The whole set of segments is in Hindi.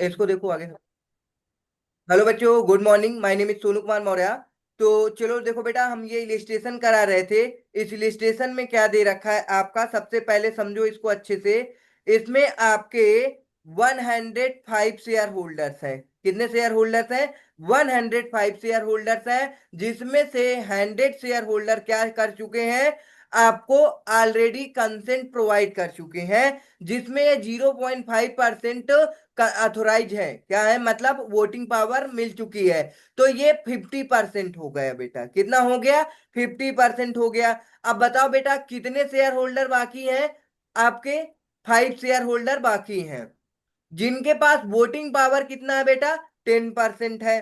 इसको देखो आगे। हेलो बच्चों, good morning. My name is Sonu Kumar Maurya. तो चलो देखो बेटा, हम ये इलिस्ट्रेशन करा रहे थे। इस इलिस्ट्रेशन में क्या दे रखा है आपका, सबसे पहले समझो इसको अच्छे से। इसमें आपके 105 शेयर होल्डर्स है। कितने शेयर होल्डर्स हैं? 105 शेयर होल्डर्स है, जिसमें से 100 शेयर होल्डर क्या कर चुके हैं, आपको ऑलरेडी कंसेंट प्रोवाइड कर चुके हैं, जिसमें 0.5% अथोराइज है। क्या है मतलब, वोटिंग पावर मिल चुकी है। तो ये 50% हो गया बेटा। कितना हो गया? 50% हो गया। अब बताओ बेटा, कितने शेयर होल्डर बाकी हैं आपके? 5 शेयर होल्डर बाकी हैं, जिनके पास वोटिंग पावर कितना है बेटा? 10% है।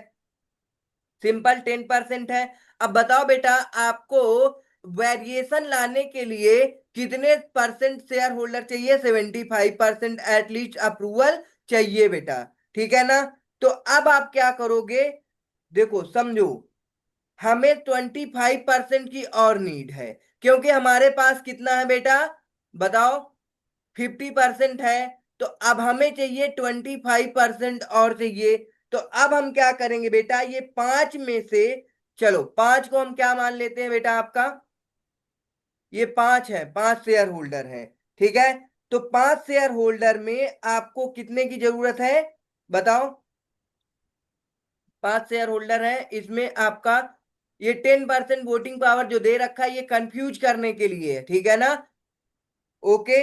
सिंपल 10% है। अब बताओ बेटा, आपको वेरिएशन लाने के लिए कितने परसेंट शेयर होल्डर चाहिए? 75% एटलीस्ट अप्रूवल चाहिए बेटा। ठीक है ना? तो अब आप क्या करोगे, देखो समझो। हमें 25% की और नीड है, क्योंकि हमारे पास कितना है बेटा, बताओ? 50% है। तो अब हमें चाहिए 25% और चाहिए। तो अब हम क्या करेंगे बेटा, ये पांच में से, चलो पांच को हम क्या मान लेते हैं बेटा आपका, ये पांच है, पांच शेयर होल्डर है। ठीक है? तो पांच शेयर होल्डर में आपको कितने की जरूरत है, बताओ? पांच शेयर होल्डर है, इसमें आपका ये 10% वोटिंग पावर जो दे रखा है, ये कंफ्यूज करने के लिए है। ठीक है ना? ओके।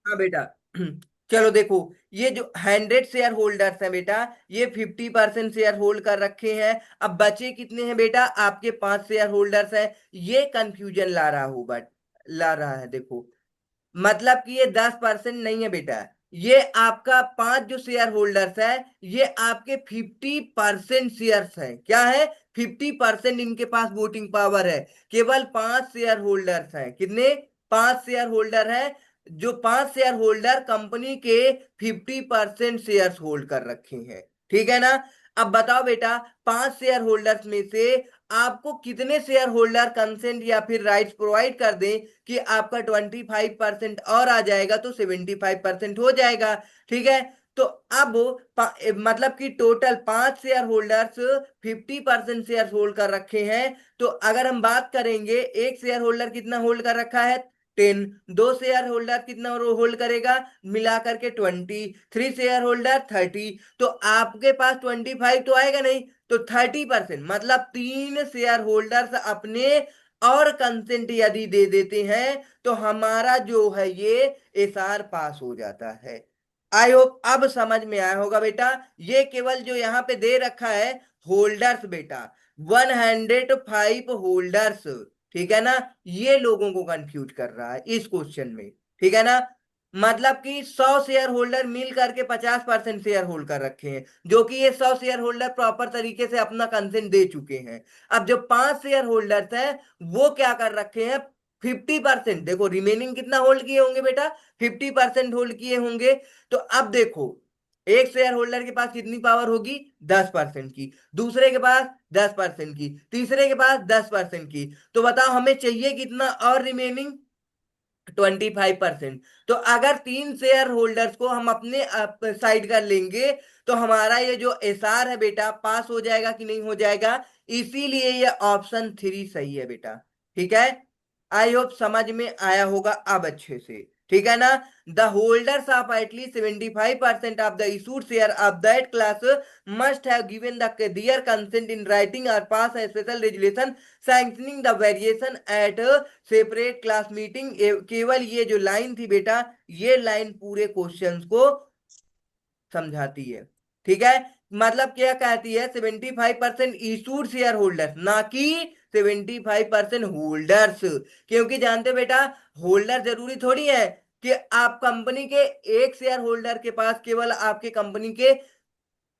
हाँ बेटा। चलो देखो, ये जो 100 शेयर होल्डर्स हैं बेटा, ये 50% शेयर होल्ड कर रखे हैं। अब बचे कितने हैं बेटा? आपके पांच शेयर होल्डर्स हैं। ये कंफ्यूजन ला रहा हो, बट ला रहा है, देखो। मतलब कि ये 10% नहीं है बेटा। ये आपका पांच जो शेयर होल्डर्स है, ये आपके 50% शेयर्स हैं। क्या है? 50% इनके पास वोटिंग पावर है। केवल पांच शेयर होल्डर्स हैं। कितने? पांच शेयर होल्डर हैं, जो पांच शेयर होल्डर कंपनी के 50% शेयर्स होल्ड कर रखे हैं। ठीक है ना? अब बताओ बेटा, पांच शेयर होल्डर्स में से आपको कितने शेयर होल्डर कंसेंट या फिर राइट्स प्रोवाइड कर दें कि आपका 25% और आ जाएगा, तो 75% हो जाएगा। ठीक है? तो अब मतलब कि टोटल पांच शेयर होल्डर्स 50% शेयर होल्ड कर रखे हैं। तो अगर हम बात करेंगे, एक शेयर होल्डर कितना होल्ड कर रखा है? 10। दो शेयर होल्डर कितना होल्ड करेगा मिलाकर के? 20। Three share holder 30। तो आपके पास 25 तो आएगा नहीं, तो 30%, मतलब तीन शेयर होल्डर्स अपने और कंसेंट यदि दे देते हैं, तो हमारा जो है ये एसआर पास हो जाता है। आई होप अब समझ में आया होगा बेटा। ये केवल जो यहाँ पे दे रखा है होल्डर्स बेटा, 105 होल्डर्स। ठीक है ना? ये लोगों को कंफ्यूज कर रहा है इस क्वेश्चन में। ठीक है ना? मतलब कि 100 शेयर होल्डर मिल करके 50% शेयर होल्ड कर रखे हैं, जो कि ये 100 शेयर होल्डर प्रॉपर तरीके से अपना कंसेंट दे चुके हैं। अब जो पांच शेयर होल्डर्स हैं, वो क्या कर रखे हैं? 50%। देखो रिमेनिंग कितना होल्ड किए होंगे बेटा? 50% होल्ड किए होंगे। तो अब देखो, एक शेयर होल्डर के पास कितनी पावर होगी? 10% की। दूसरे के पास 10% की। तीसरे के पास 10% की। तो बताओ हमें चाहिए कितना और रिमेनिंग? 25%। तो अगर तीन शेयर होल्डर्स को हम अपने साइड कर लेंगे, तो हमारा ये जो एसआर है बेटा, पास हो जाएगा कि नहीं हो जाएगा? इसीलिए ये ऑप्शन थ्री सही है बेटा। ठीक है? आई होप समझ में आया होगा अब अच्छे से। ठीक है ना? The holders of at least 75% of the issued share of that class must have given their consent in writing or pass a special resolution sanctioning the variation at separate class meeting. केवल ये जो लाइन थी बेटा, ये लाइन पूरे क्वेश्चंस को समझाती है। ठीक है? मतलब क्या कहती है? 75% इशूड शेयर होल्डर्स, ना कि 75% होल्डर्स। क्योंकि जानते बेटा, होल्डर जरूरी थोड़ी है कि आप कंपनी के एक शेयर होल्डर के पास केवल आपके कंपनी के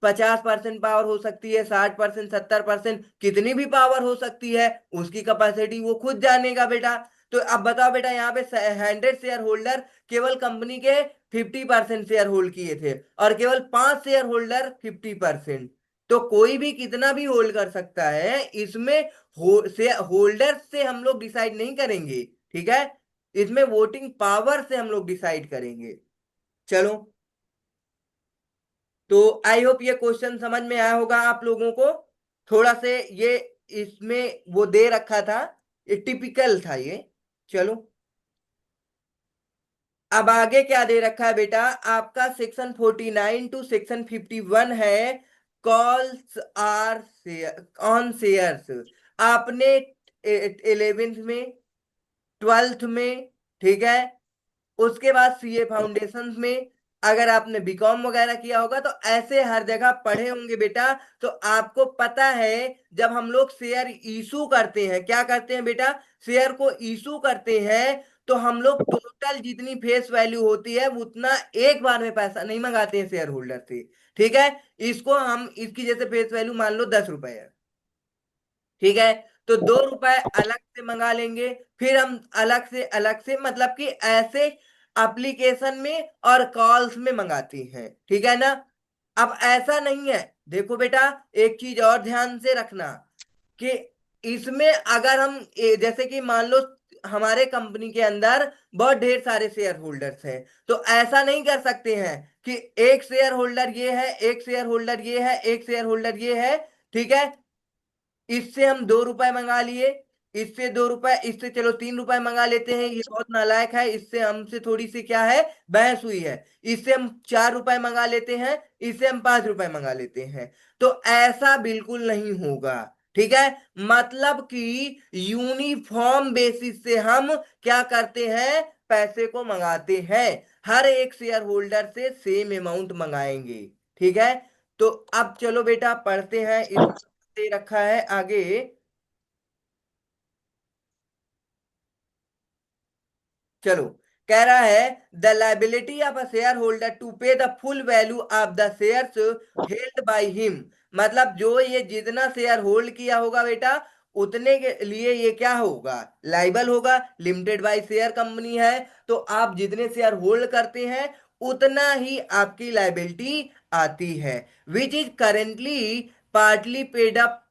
50% पावर हो सकती है, 60%, 70%, कितनी भी पावर हो सकती है। उसकी कैपेसिटी वो खुद जानेगा बेटा। तो अब बताओ बेटा, यहाँ पे 100 शेयर होल्डर केवल कंपनी के 50% शेयर होल्ड किए थे, और केवल पांच शेयर होल्डर 50%। तो कोई भी कितना भी होल्ड कर सकता है इसमें। होल्डर से हम लोग डिसाइड नहीं करेंगे। ठीक है? इसमें वोटिंग पावर से हम लोग डिसाइड करेंगे। चलो, तो आई होप ये क्वेश्चन समझ में आया होगा आप लोगों को। थोड़ा से ये इसमें वो दे रखा था, ये टिपिकल था ये। चलो, अब आगे क्या दे रखा है बेटा, आपका सेक्शन 49 टू सेक्शन 51 है, कॉल्स आर ऑन शेयर्स। आपने 11th में, 12th में, ठीक है, उसके बाद सीए फाउंडेशन में, अगर आपने बीकॉम वगैरह किया होगा तो ऐसे हर जगह पढ़े होंगे बेटा। तो आपको पता है, जब हम लोग शेयर इशू करते हैं, क्या करते हैं बेटा, शेयर को इशू करते हैं, तो हम लोग टोटल जितनी फेस वैल्यू होती है उतना एक बार में पैसा नहीं मंगाते हैं शेयर होल्डर से। ठीक है, इसको हम, इसकी जैसे फेस वैल्यू मान लो 10 रुपए है, ठीक है, तो 2 रुपए अलग से मंगा लेंगे, फिर हम अलग से मतलब कि ऐसे एप्लीकेशन में और कॉल्स में मंगाती हैं, ठीक है ना। अब ऐसा नहीं है, देखो बेटा, एक चीज और ध्यान से रखना कि इसमें अगर हम जैसे कि मान लो हमारे कंपनी के अंदर बहुत ढेर सारे शेयर होल्डर्स हैं, तो ऐसा नहीं कर सकते हैं कि एक शेयर होल्डर ये है, एक शेयर होल्डर ये है, एक शेयर होल्डर ये है, ठीक है, इससे हम 2 रुपए मंगा लिए, इससे 2 रुपए, इससे चलो 3 रुपए मंगा लेते हैं, ये बहुत नालायक है, इससे हमसे थोड़ी सी क्या है, बहस हुई है, इससे हम 4 रुपए मंगा लेते हैं, इससे हम 5 रुपए मंगा लेते हैं। तो ऐसा बिल्कुल नहीं होगा, ठीक है। मतलब कि यूनिफॉर्म बेसिस से हम क्या करते हैं, पैसे को मंगाते हैं, हर एक शेयर होल्डर से सेम अमाउंट मंगाएंगे, ठीक है। तो अब चलो बेटा पढ़ते हैं, दे रखा है आगे। चलो, कह रहा है the liability of a shareholder to pay the full value of the shares held by him. मतलब जो ये जितना शेयर होल्ड किया होगा बेटा, उतने के लिए ये क्या होगा, लाइबल होगा। लिमिटेड बाय शेयर कंपनी है, तो आप जितने शेयर होल्ड करते हैं उतना ही आपकी लाइबिलिटी आती है, which is currently partly paid up,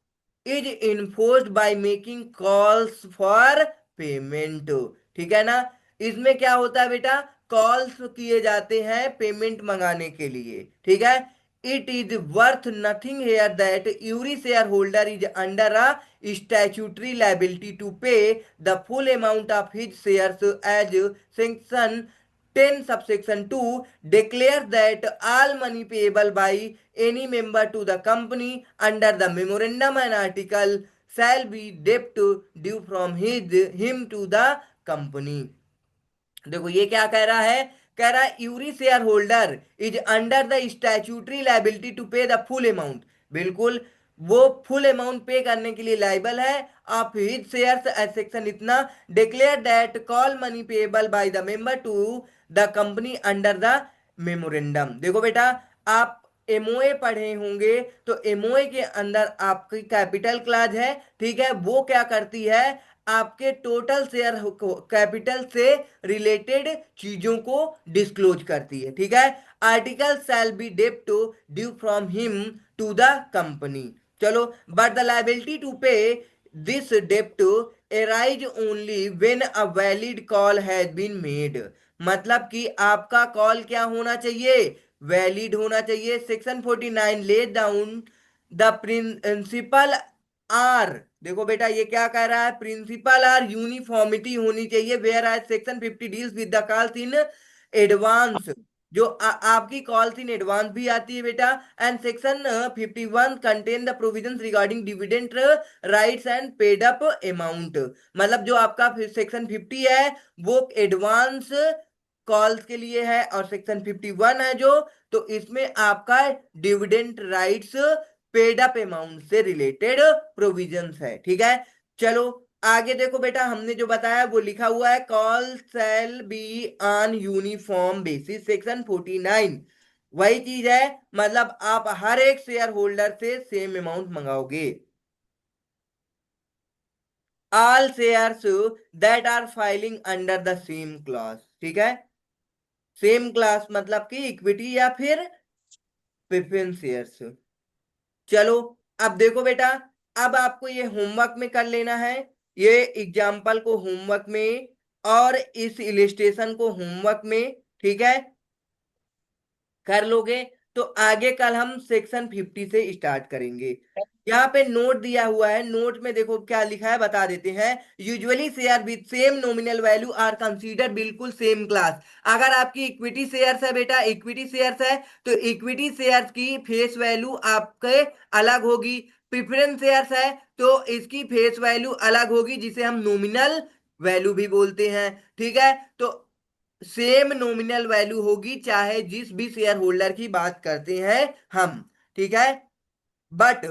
is enforced by making calls for payment. ठीक है ना, इसमें क्या होता है बेटा, कॉल्स किए जाते हैं पेमेंट मंगाने के लिए, ठीक है। It is worth nothing here that every share holder is under a statutory liability to pay the full amount of his shares as section 10 subsection 2 declares that all money payable by any member to the company under the memorandum and article shall be debt due from him to the company। देखो ये क्या कह रहा है, कह रहा है your share holder is under the statutory liability to pay the full amount. बिल्कुल, वो फुल अमाउंट पे करने के लिए लाइबल है of his shares as section इतना, declare that call money payable by the member to the company under the memorandum. देखो बेटा, आप एमओए पढ़े होंगे, तो एमओए के अंदर आपकी कैपिटल क्लाज है, ठीक है, वो क्या करती है, आपके टोटल शेयर कैपिटल से रिलेटेड चीजों को डिस्क्लोज करती है, ठीक है। आर्टिकल शैल बी डेब्ट due from him to the company. चलो, but the liability to pay this डेब्ट arise only when a valid call has been made। मतलब कि आपका कॉल क्या होना चाहिए, वैलिड होना चाहिए। Section 49 lay down the principal are, देखो बेटा ये क्या कह रहा है, प्रिंसिपल आर यूनिफॉर्मिटी होनी चाहिए, whereas section 50 deals with the calls in advance. जो आपकी कॉल्स इन एडवांस भी आती है बेटा, and section 51 contain the provisions regarding dividend rights and paid up amount. मतलब जो आपका सेक्शन 50 है वो एडवांस कॉल्स के लिए है, और सेक्शन 51 है जो, तो इसमें आपका dividend rights paid up amount से रिलेटेड प्रोविजंस है, ठीक है। चलो आगे देखो बेटा, हमने जो बताया वो लिखा हुआ है, call shall be on uniform basis, section 49 वही चीज है। मतलब आप हर एक शेयर होल्डर से सेम अमाउंट मंगाओगे। All shares that are filing under the same class, ठीक है। सेम क्लास मतलब कि इक्विटी या फिर प्रेफरेंस शेयर्स। चलो, अब देखो बेटा, अब आपको ये होमवर्क में कर लेना है, ये एग्जाम्पल को होमवर्क में और इस इलिस्ट्रेशन को होमवर्क में, ठीक है, कर लोगे तो आगे कल हम सेक्शन 50 से स्टार्ट करेंगे। यहाँ पे नोट दिया हुआ है, नोट में देखो क्या लिखा है बता देते हैं। Usually share with same nominal value are consider, बिल्कुल सेम क्लास। अगर आपकी इक्विटी शेयर्स है बेटा, इक्विटी शेयर्स है तो इक्विटी शेयर्स की फेस वैल्यू आपके अलग होगी। प्रेफरेंस शेयर्स है तो इसकी फेस वैल्यू अलग होगी, जिसे हम नॉमिनल वैल्यू भी बोलते हैं। ठीक है, तो सेम नॉमिनल वैल्यू होगी चाहे जिस भी शेयर होल्डर की बात करते हैं हम। ठीक है, but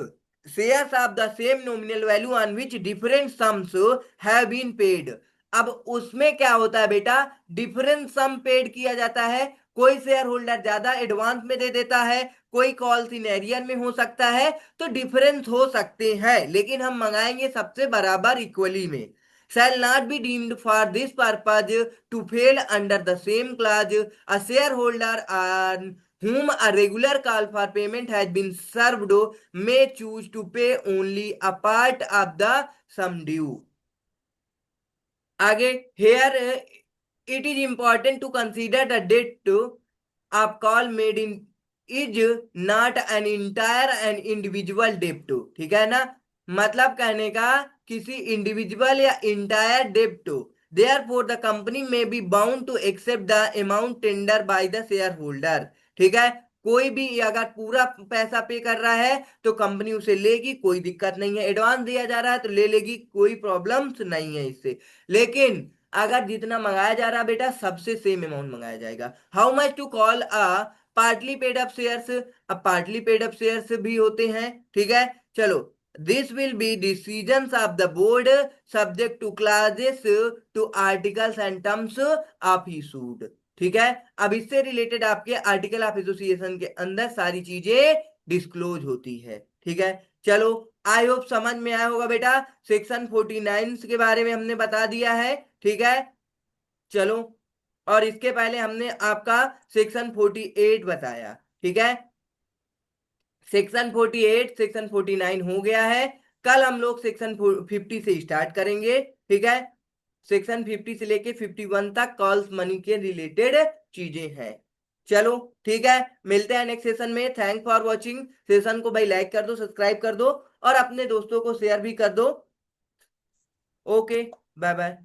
shares of the same nominal value on which different sums have been paid. अब उसमें क्या होता है बेटा, डिफरेंट सम पेड किया जाता है। कोई शेयर होल्डर ज्यादा एडवांस में दे देता है, कोई कॉल सिनेरियन में हो सकता है, तो डिफरेंस हो सकते हैं, लेकिन हम मंगाएंगे सबसे बराबर इक्वली में। shall not be deemed for this purpose to fall under the same clause a shareholder on whom a regular call for payment has been served may choose to pay only a part of the sum due। आगे, here it is important to consider the debt of call made in is not an entire and individual debt। ठीक है ना, मतलब कहने का किसी इंडिविजुअल या इंटायर डेब्ट, therefore the company may be bound to accept the amount tender by the shareholder। ठीक है, कोई भी अगर पूरा पैसा पे कर रहा है तो कंपनी उसे लेगी, कोई दिक्कत नहीं है। एडवांस दिया जा रहा है तो ले लेगी, कोई प्रॉब्लम्स नहीं है इससे। लेकिन अगर जितना मंगाया जा रहा है बेटा सबसे सेम अमाउंट मंगाया जाएगा। How much to call a partly paid up shares, अब पार्टली पेड अप शेयर्स भी होते हैं। ठीक है, चलो, this will be decisions of the board subject to classes to articles and terms of issued. ठीक है, अब इससे रिलेटेड आपके आर्टिकल ऑफ एसोसिएशन के अंदर सारी चीजें डिस्क्लोज होती है। ठीक है, चलो, आई होप समझ में आया होगा बेटा। सेक्शन 49 के बारे में हमने बता दिया है। ठीक है, चलो, और इसके पहले हमने आपका सेक्शन 48 बताया। ठीक है, सेक्शन 48 सेक्शन 49 हो गया है। कल हम लोग सेक्शन 50 से स्टार्ट करेंगे। ठीक है, सेक्शन 50 से लेके 51 तक कॉल्स मनी के रिलेटेड चीजें हैं। चलो, ठीक है, मिलते हैं नेक्स्ट सेशन में। Thank for watching. सेशन को भाई लाइक कर दो, सब्सक्राइब कर दो और अपने दोस्तों को शेयर भी कर दो। Okay, bye bye.